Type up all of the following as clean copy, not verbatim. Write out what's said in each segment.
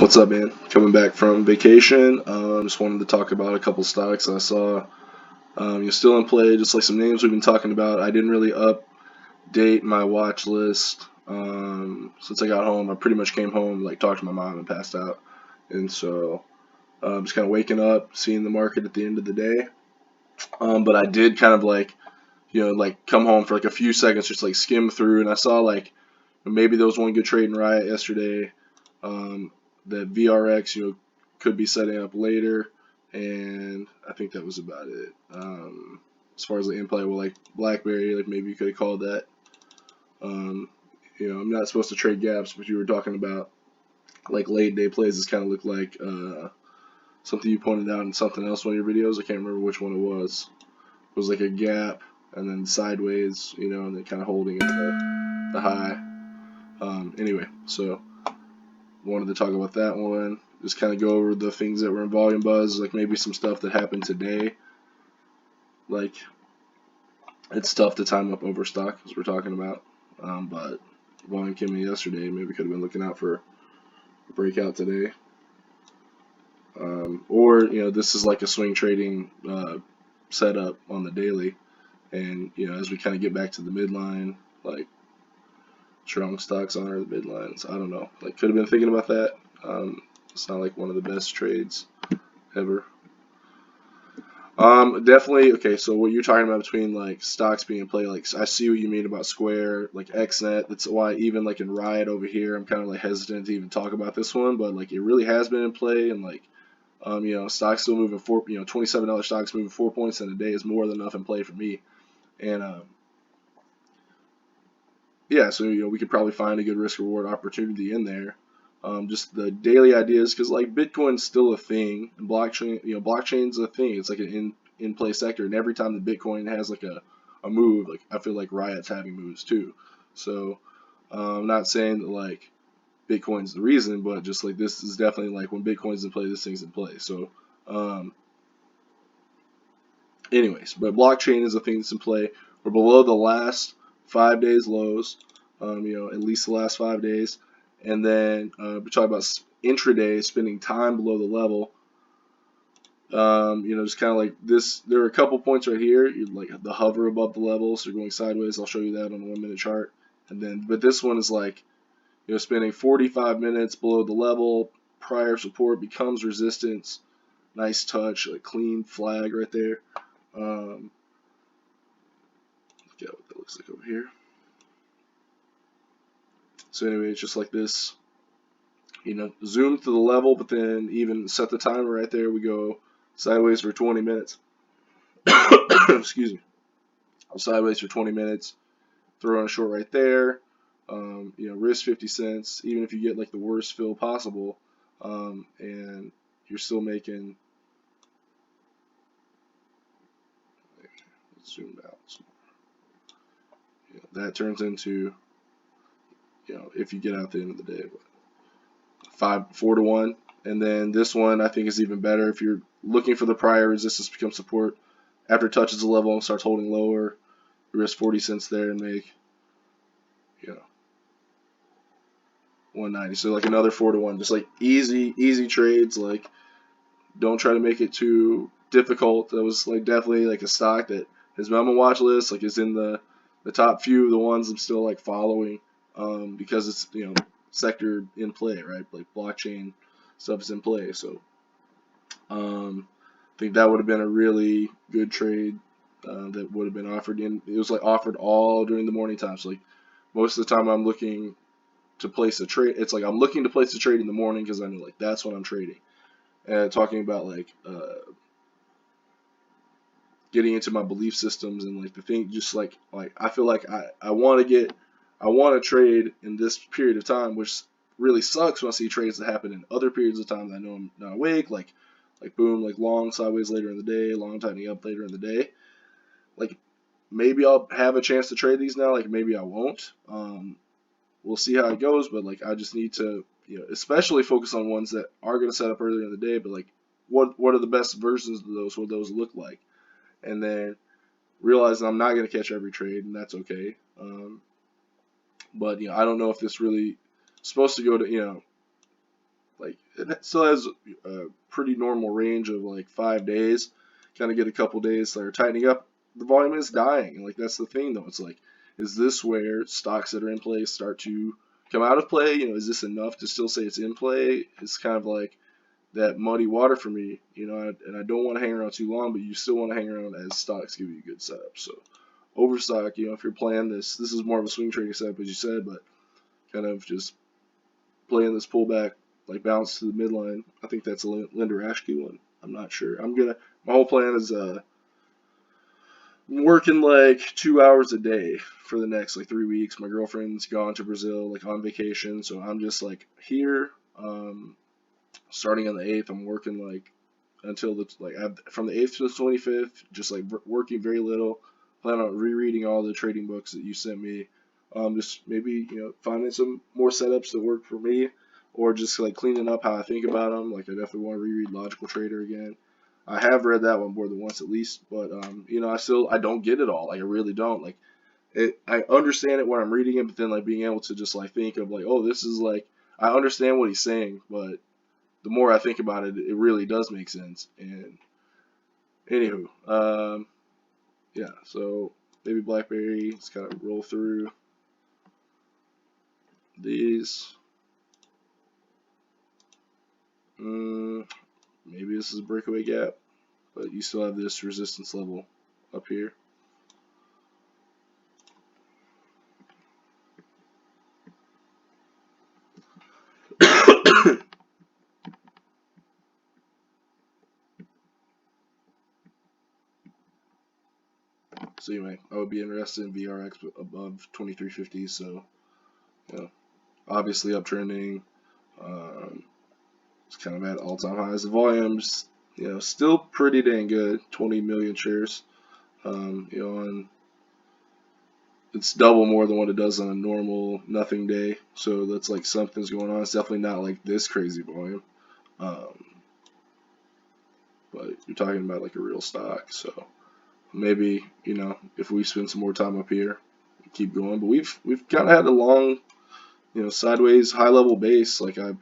What's up, man? Coming back from vacation. Just wanted to talk about a couple stocks I saw. You're still in play, just like some names we've been talking about. I didn't really update my watch list since I got home. I pretty much came home, like talked to my mom and passed out. And so just kind of waking up, seeing the market at the end of the day. But I did kind of like come home for like a few seconds, just like skim through, and I saw like maybe there was one good trade in Riot yesterday. Um, that VRX, could be setting up later, and I think that was about it. As far as the in play, well, like BlackBerry, like maybe you could have called that. Um, I'm not supposed to trade gaps, but you were talking about like late day plays. This kind of looked like something you pointed out in something else, one of your videos. I can't remember which one it was. It was like a gap and then sideways, and then kind of holding at the high. Anyway, so wanted to talk about that one. Just kind of go over the things that were in volume buzz, like maybe some stuff that happened today. Like it's tough to time up overstock as we're talking about, but volume came in yesterday. Maybe could have been looking out for a breakout today, or this is like a swing trading setup on the daily, and as we kind of get back to the midline, like strong stocks honor the midlines. I don't know. Like could have been thinking about that. It's not like one of the best trades ever. Definitely. Okay, so what you're talking about between like stocks being in play, like I see what you mean about Square, like XNet. That's why even like in Riot over here, I'm kind of like hesitant to even talk about this one, but like it really has been in play, and like stocks still moving $27 stocks moving 4 points in a day is more than enough in play for me. And yeah, so we could probably find a good risk reward opportunity in there. Just the daily ideas, because like Bitcoin's still a thing, and blockchain's a thing. It's like an in play sector, and every time the Bitcoin has like a move, like I feel like Riot's having moves too. So I'm not saying that like Bitcoin's the reason, but just like this is definitely like when Bitcoin's in play, this thing's in play. So um, anyways, but blockchain is a thing that's in play. We're below the last 5 days lows, at least the last 5 days. And then we talk about intraday, spending time below the level. Just kind of like this. There are a couple points right here, like the hover above the level, so you're going sideways. I'll show you that on a 1 minute chart. And then, but this one is like, spending 45 minutes below the level, prior support becomes resistance. Nice touch, like clean flag right there. Look at what that looks like over here. So anyway, it's just like this. Zoom to the level, but then even set the timer right there. We go sideways for 20 minutes. Excuse me. Sideways for 20 minutes. Throw on a short right there. Risk 50 cents, even if you get like the worst fill possible, and you're still making. Let's zoom out. That turns into, if you get out the end of the day, 4 to 1. And then this one I think is even better if you're looking for the prior resistance become support. After it touches the level and starts holding lower, you risk 40 cents there and make 190. So like another 4 to 1, just like easy trades. Like don't try to make it too difficult. That was like definitely like a stock that has been on my watch list, like is in the top few of the ones I'm still like following, because it's sector in play, right? Like blockchain stuff is in play. So I think that would have been a really good trade that would have been offered in. It was like offered all during the morning time. So like most of the time I'm looking to place a trade. It's like I'm looking to place a trade in the morning because I know like that's when I'm trading. And talking about like getting into my belief systems and like the thing, just like I feel like I want to trade in this period of time, which really sucks when I see trades that happen in other periods of time that I know I'm not awake, like boom, like long sideways later in the day, long tightening up later in the day. Like maybe I'll have a chance to trade these now, like maybe I won't. We'll see how it goes, but like I just need to especially focus on ones that are going to set up earlier in the day, but like what are the best versions of those, what those look like, and then realizing I'm not going to catch every trade, and that's okay. But I don't know if this really is supposed to go to like it still has a pretty normal range of like 5 days. Kind of get a couple days that are tightening up. The volume is dying, and like that's the thing though. It's like, is this where stocks that are in play start to come out of play? Is this enough to still say it's in play? It's kind of like that muddy water for me, and I don't want to hang around too long, but you still want to hang around as stocks give you a good setup. So overstock, if you're playing this is more of a swing trading setup, as you said, but kind of just playing this pullback, like bounce to the midline. I think that's a Linder Ashke one. I'm not sure. My whole plan is working like 2 hours a day for the next like 3 weeks. My girlfriend's gone to Brazil, like on vacation, so I'm just like here. Starting on the 8th, I'm working like until from the 8th to the 25th, just like working very little. Plan on rereading all the trading books that you sent me. Just maybe finding some more setups that work for me, or just like cleaning up how I think about them. Like I definitely want to reread Logical Trader again. I have read that one more than once at least, but I don't get it all. Like I really don't. Like I understand it when I'm reading it, but then like being able to just like think of like, oh, this is like I understand what he's saying, but the more I think about it, it really does make sense. And anywho, yeah, so maybe BlackBerry. Let's kind of roll through these. Maybe this is a breakaway gap, but you still have this resistance level up here. So anyway, I would be interested in VRX above 2350. So obviously uptrending. It's kind of at all-time highs. The volume's still pretty dang good. 20 million shares. On it's double more than what it does on a normal nothing day. So that's like something's going on. It's definitely not like this crazy volume. But you're talking about like a real stock. So maybe, if we spend some more time up here, keep going. But we've kind of had a long, sideways high level base. Like I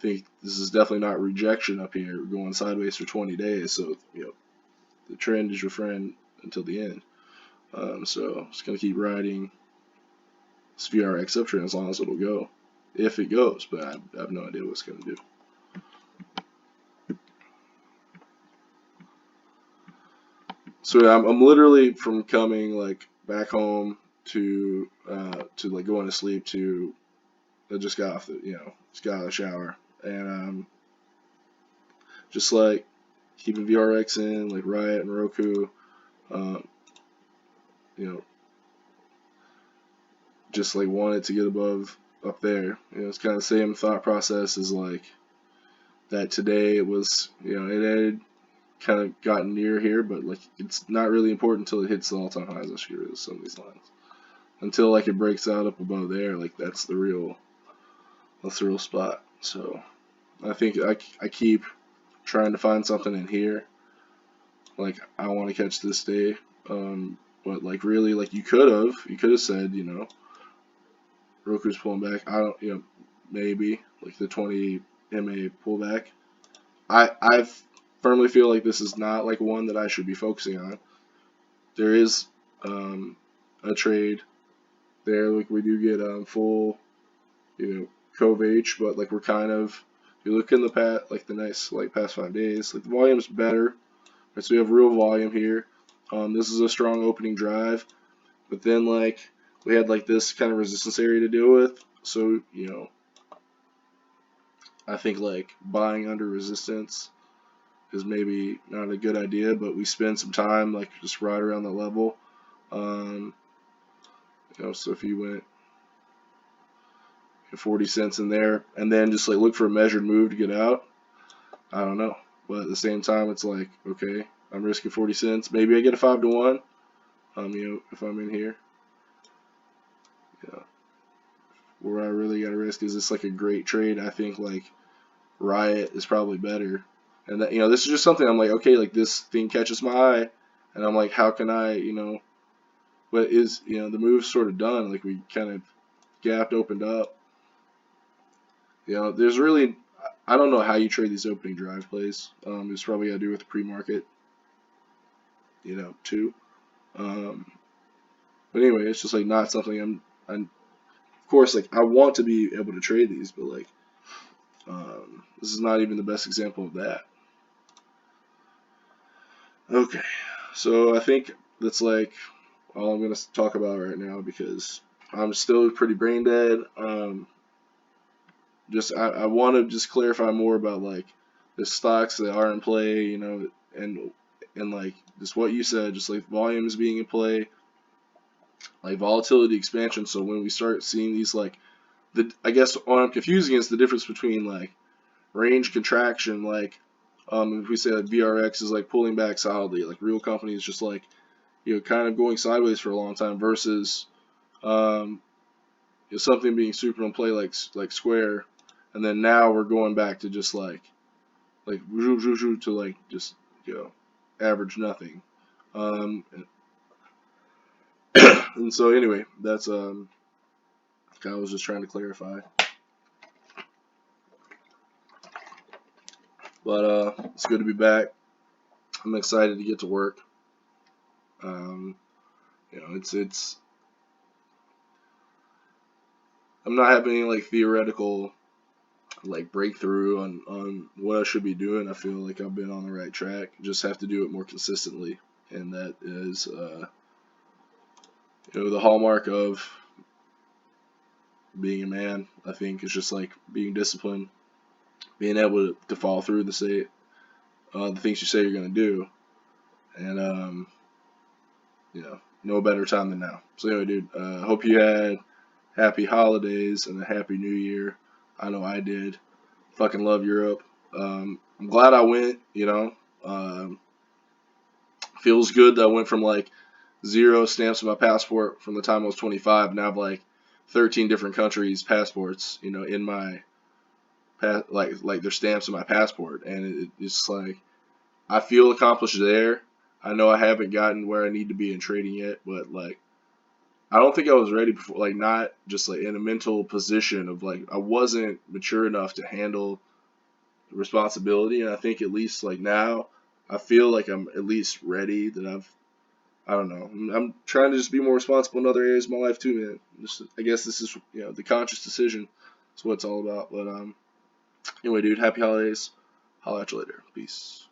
think this is definitely not rejection up here. We're going sideways for 20 days. So, the trend is your friend until the end. So just gonna keep riding this VRX uptrend as long as it'll go, if it goes. But I have no idea what it's gonna do. So I'm literally from coming like back home to like going to sleep to I just got off just got out of the shower and just like keeping VRX in like Riot and Roku, um, you know just like wanted to get above up there. It's kind of the same thought process as like that today. It was it had kind of gotten near here, but like it's not really important until it hits the all-time highs. Let's get rid of some of these lines until like it breaks out up above there. Like that's the real spot. So I think I keep trying to find something in here. Like I want to catch this day, but like really, like you could have said Roku's pulling back. I don't maybe like the 20 MA pullback. I firmly feel like this is not like one that I should be focusing on. There is a trade there. Like we do get full Cove H, but like we're kind of if you look in the past 5 days, like the volume's better. Right, so we have real volume here. This is a strong opening drive, but then like we had like this kind of resistance area to deal with. So I think like buying under resistance is maybe not a good idea, but we spend some time like just right around the level. Um, so if you went 40 cents in there and then just like look for a measured move to get out, I don't know. But at the same time, it's like, okay, I'm risking 40 cents. Maybe I get a 5 to 1. If I'm in here, where I really got to risk is this like a great trade. I think like Riot is probably better. And that this is just something I'm like, okay, like this thing catches my eye, and I'm like, how can I, but the move's sort of done. Like we kind of gapped, opened up, You know, there's really, I don't know how you trade these opening drive plays. It's probably got to do with the pre-market, you know, too. Um, but anyway, it's just like not something I'm of course, like I want to be able to trade these, but like this is not even the best example of that. Okay, so I think that's like all I'm gonna talk about right now because I'm still pretty brain dead. Just I want to just clarify more about like the stocks that are in play, you know, and like just what you said, just like volumes being in play, like volatility expansion. So when we start seeing these like I guess what I'm confusing is the difference between like range contraction, like if we say that VRX is like pulling back solidly, like real companies just like you know kind of going sideways for a long time versus um, you know, something being super in play like Square, and then now we're going back to just like to like just you know average nothing. Um, and so anyway, that's kind of was just trying to clarify. But it's good to be back. I'm excited to get to work. Um, you know, it's I'm not having any like theoretical like breakthrough on what I should be doing. I feel like I've been on the right track. Just have to do it more consistently, and that is you know the hallmark of being a man. I think is just like being disciplined, being able to follow through the things you say you're gonna do, and you know no better time than now. So anyway, dude, hope you had happy holidays and a happy new year. I know I did. Fucking love Europe. I'm glad I went. You know, um, feels good that I went from like 0 stamps on my passport from the time I was 25. Now I have like 13 different countries passports. You know, in my like their stamps in my passport, and it's like I feel accomplished there. I know I haven't gotten where I need to be in trading yet, but like I don't think I was ready before. Like not just like in a mental position of like I wasn't mature enough to handle responsibility, and I think at least like now I feel like I'm at least ready. That I don't know. I'm trying to just be more responsible in other areas of my life too, man. Just, I guess this is you know the conscious decision. That's what it's all about. But anyway, dude, happy holidays. Holla at you later. Peace.